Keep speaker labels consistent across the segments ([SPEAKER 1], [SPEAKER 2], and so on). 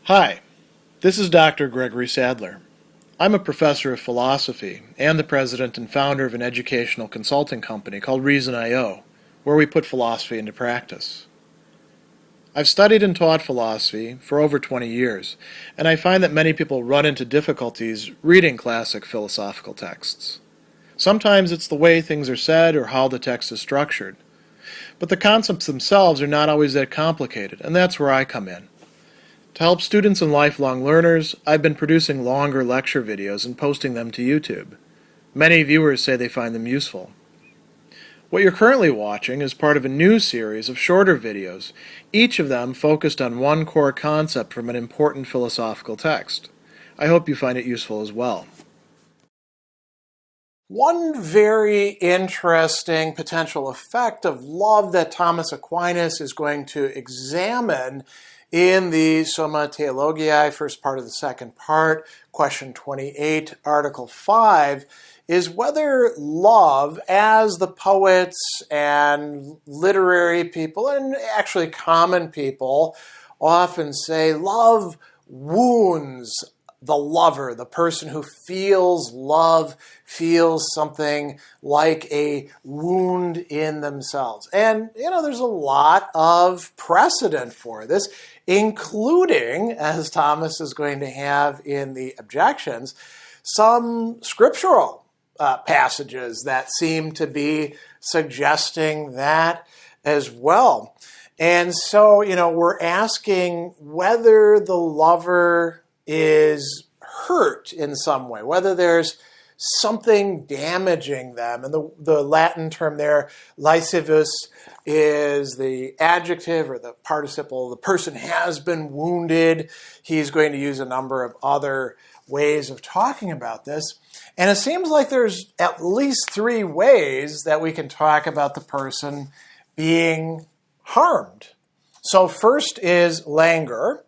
[SPEAKER 1] Hi, this is Dr. Gregory Sadler. I'm a professor of philosophy and the president and founder of an educational consulting company called Reason.io, where we put philosophy into practice. I've studied and taught philosophy for over 20 years, and I find that many people run into difficulties reading classic philosophical texts. Sometimes it's the way things are said or how the text is structured. But the concepts themselves are not always that complicated, and that's where I come in. To help students and lifelong learners, I've been producing longer lecture videos and posting them to YouTube. Many viewers say they find them useful. What you're currently watching is part of a new series of shorter videos, each of them focused on one core concept from an important philosophical text. I hope you find it useful as well. One very interesting potential effect of love that Thomas Aquinas is going to examine in the Summa Theologiae, first part of the second part, question 28, article 5, is whether love, as the poets and literary people, and actually common people often say, love wounds the lover, the person who feels love, feels something like a wound in themselves. And, there's a lot of precedent for this, including, as Thomas is going to have in the objections, some scriptural passages that seem to be suggesting that as well. And so, we're asking whether the lover is hurt in some way, whether there's something damaging them. And the Latin term there, lascivus, is the adjective or the participle. The person has been wounded. He's going to use a number of other ways of talking about this. And it seems like there's at least 3 ways that we can talk about the person being harmed. So first is languor.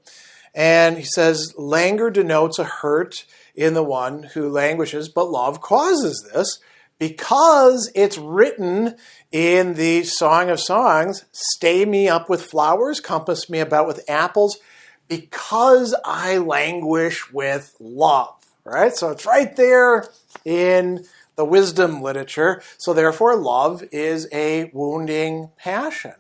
[SPEAKER 1] And he says, languor denotes a hurt in the one who languishes, but love causes this because it's written in the Song of Songs, stay me up with flowers, compass me about with apples, because I languish with love, right? So it's right there in the wisdom literature. So therefore, love is a wounding passion.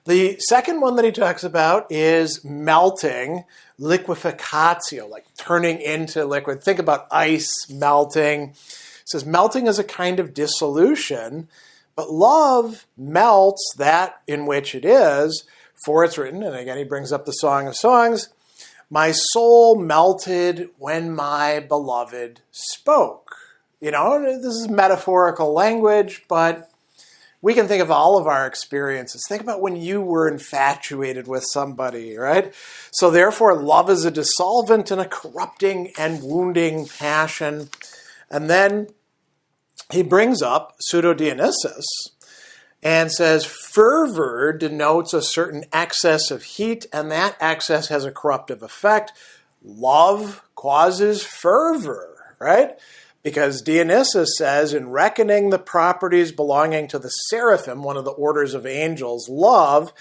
[SPEAKER 1] The second one that he talks about is melting, liqueficatio, like turning into liquid. Think about ice melting. It says melting is a kind of dissolution, but love melts that in which it is, for it's written, and again he brings up the Song of Songs, my soul melted when my beloved spoke. This is metaphorical language, but we can think of all of our experiences. Think about when you were infatuated with somebody, right? So therefore, love is a dissolvent and a corrupting and wounding passion. And then he brings up pseudo-Dionysus and says, fervor denotes a certain excess of heat, and that excess has a corruptive effect. Love causes fervor, right? Because Dionysus says, in reckoning the properties belonging to the seraphim, one of the orders of angels, love,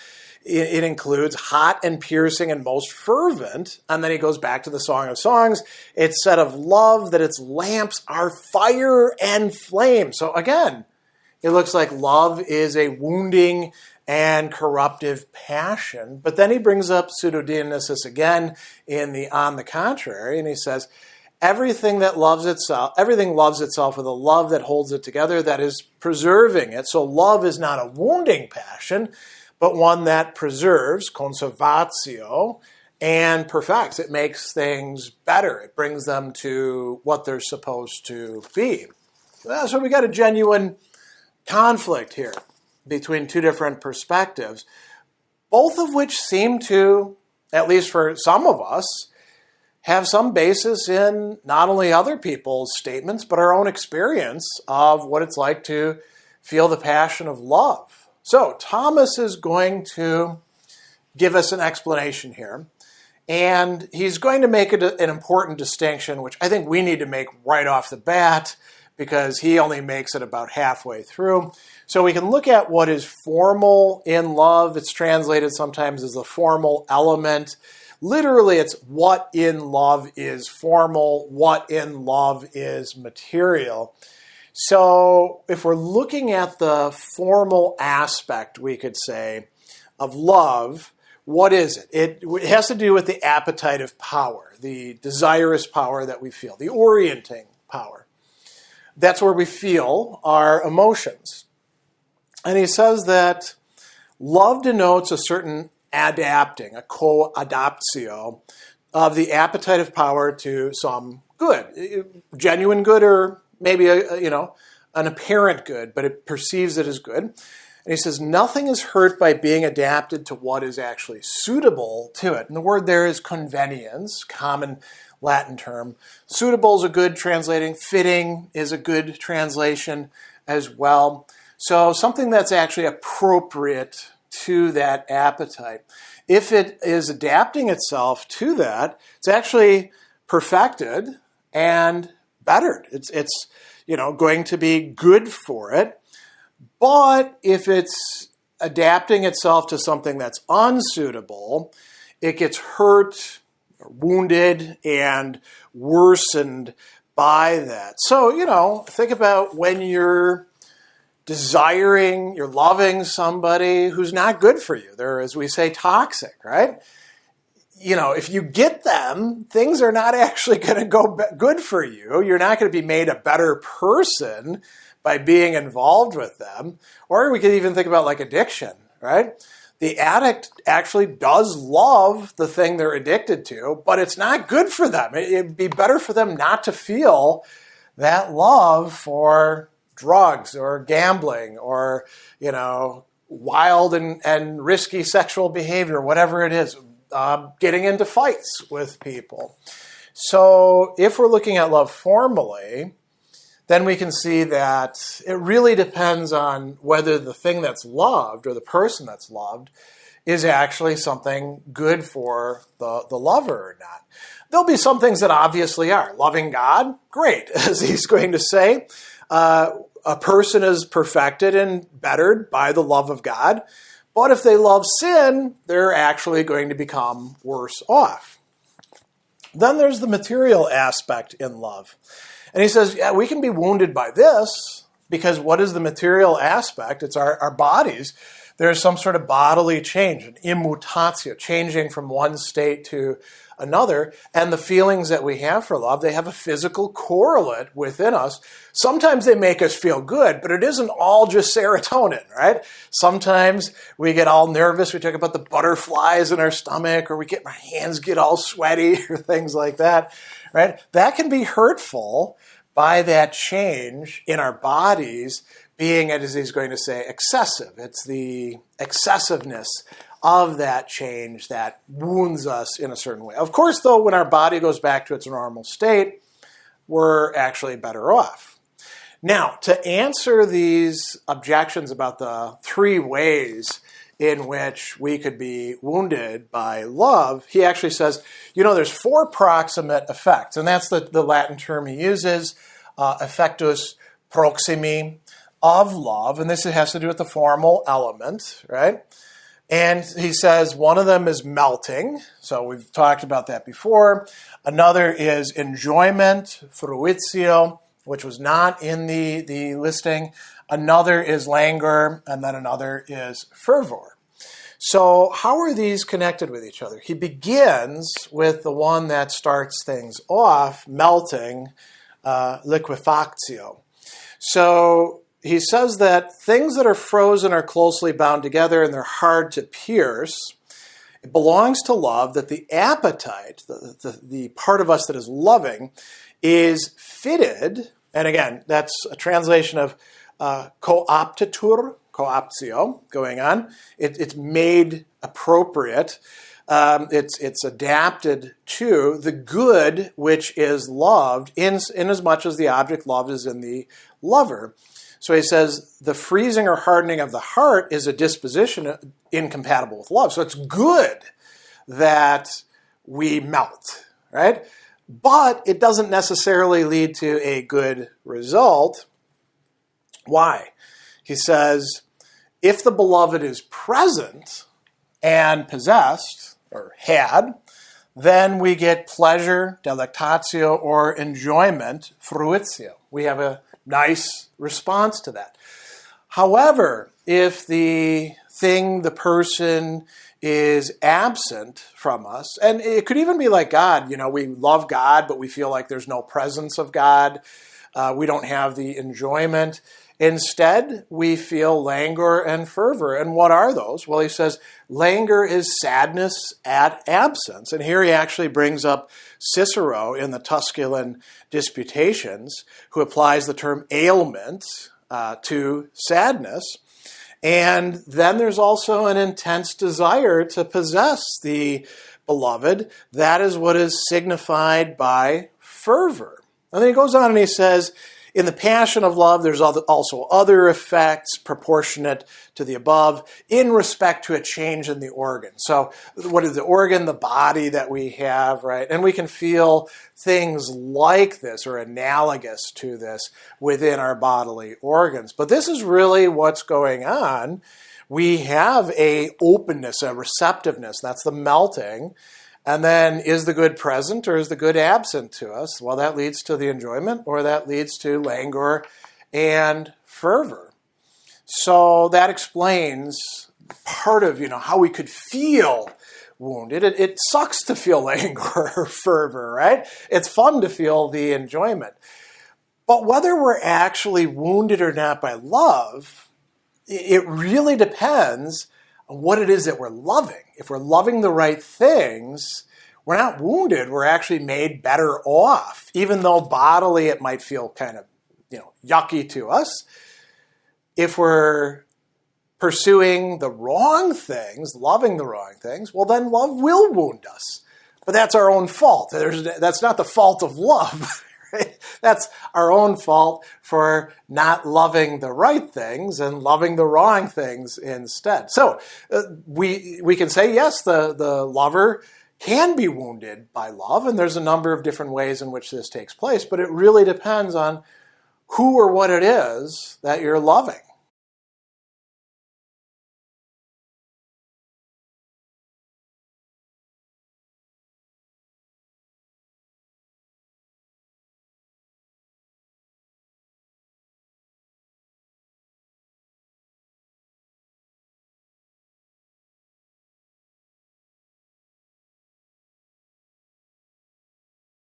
[SPEAKER 1] it includes hot and piercing and most fervent. And then he goes back to the Song of Songs. It's said of love that its lamps are fire and flame. So again, it looks like love is a wounding and corruptive passion. But then he brings up pseudo-Dionysus again in the On the Contrary, and he says, everything loves itself with a love that holds it together, that is preserving it. So love is not a wounding passion, but one that preserves, conservatio, and perfects. It makes things better. It brings them to what they're supposed to be. So we got a genuine conflict here between 2 different perspectives, both of which seem to, at least for some of us, have some basis in not only other people's statements, but our own experience of what it's like to feel the passion of love. So Thomas is going to give us an explanation here, and he's going to make an important distinction, which I think we need to make right off the bat, because he only makes it about halfway through. So we can look at what is formal in love. It's translated sometimes as the formal element. Literally, it's what in love is formal, what in love is material. So if we're looking at the formal aspect, we could say, of love, what is it? It has to do with the appetitive power, the desirous power that we feel, the orienting power. That's where we feel our emotions. And he says that love denotes a certain adapting, a co-adaptio, of the appetitive power to some good, genuine good, or maybe an apparent good, but it perceives it as good. And he says nothing is hurt by being adapted to what is actually suitable to it. And the word there is conveniens, common Latin term. Suitable is a good translating. Fitting is a good translation as well. So something that's actually appropriate to that appetite. If it is adapting itself to that, it's actually perfected and bettered. It's going to be good for it. But if it's adapting itself to something that's unsuitable, it gets hurt, wounded, and worsened by that. So, think about when you're you're loving somebody who's not good for you. They're, as we say, toxic, right? If you get them, things are not actually going to go good for you. You're not going to be made a better person by being involved with them. Or we could even think about like addiction, right? The addict actually does love the thing they're addicted to, but it's not good for them. It'd be better for them not to feel that love for drugs or gambling or, wild and risky sexual behavior, whatever it is, getting into fights with people. So if we're looking at love formally, then we can see that it really depends on whether the thing that's loved or the person that's loved is actually something good for the lover or not. There'll be some things that obviously are. Loving God, great, as he's going to say. A person is perfected and bettered by the love of God. But if they love sin, they're actually going to become worse off. Then there's the material aspect in love. And he says, yeah, we can be wounded by this because what is the material aspect? It's our bodies. There's some sort of bodily change, an immutatio, changing from one state to another. And the feelings that we have for love, they have a physical correlate within us. Sometimes they make us feel good, but it isn't all just serotonin, right? Sometimes we get all nervous. We talk about the butterflies in our stomach, or our hands get all sweaty, or things like that, right? That can be hurtful by that change in our bodies being, as he's going to say, excessive. It's the excessiveness of that change that wounds us in a certain way. Of course, though, when our body goes back to its normal state, we're actually better off. Now, to answer these objections about the three ways in which we could be wounded by love, he actually says, there's four proximate effects, and that's the Latin term he uses, effectus proximi, of love, and this has to do with the formal element, right? And he says one of them is melting, so we've talked about that before. Another is enjoyment, fruitio, which was not in the listing. Another is languor, and then another is fervor. So how are these connected with each other? He begins with the one that starts things off, melting, liquefactio. So he says that things that are frozen are closely bound together and they're hard to pierce. It belongs to love that the appetite, the part of us that is loving, is fitted, and again, that's a translation of cooptatur, cooptio, going on. It's made appropriate. It's adapted to the good which is loved in as much as the object loved is in the lover. So he says the freezing or hardening of the heart is a disposition incompatible with love. So it's good that we melt, right? But it doesn't necessarily lead to a good result. Why? He says, if the beloved is present and possessed, or had, then we get pleasure, delectatio, or enjoyment, fruitio. We have a nice response to that. However, if the thing, the person is absent from us, and it could even be like God, we love God, but we feel like there's no presence of God. We don't have the enjoyment. Instead, we feel languor and fervor. And what are those? Well, he says languor is sadness at absence. And here he actually brings up Cicero in the Tusculan Disputations, who applies the term ailment to sadness. And then there's also an intense desire to possess the beloved. That is what is signified by fervor. And then he goes on and he says, in the passion of love, there's also other effects proportionate to the above in respect to a change in the organ. So what is the organ? The body that we have, right? And we can feel things like this or analogous to this within our bodily organs. But this is really what's going on. We have a openness, a receptiveness. That's the melting. And then, is the good present or is the good absent to us? Well, that leads to the enjoyment, or that leads to languor and fervor. So that explains part of, how we could feel wounded. It sucks to feel languor or fervor, right? It's fun to feel the enjoyment. But whether we're actually wounded or not by love, it really depends what it is that we're loving. If we're loving the right things, we're not wounded, we're actually made better off, even though bodily it might feel kind of, yucky to us. If we're pursuing the wrong things, loving the wrong things, well, then love will wound us. But that's our own fault. That's not the fault of love. Right? That's our own fault for not loving the right things and loving the wrong things instead. So we can say, yes, the lover can be wounded by love, and there's a number of different ways in which this takes place, but it really depends on who or what it is that you're loving.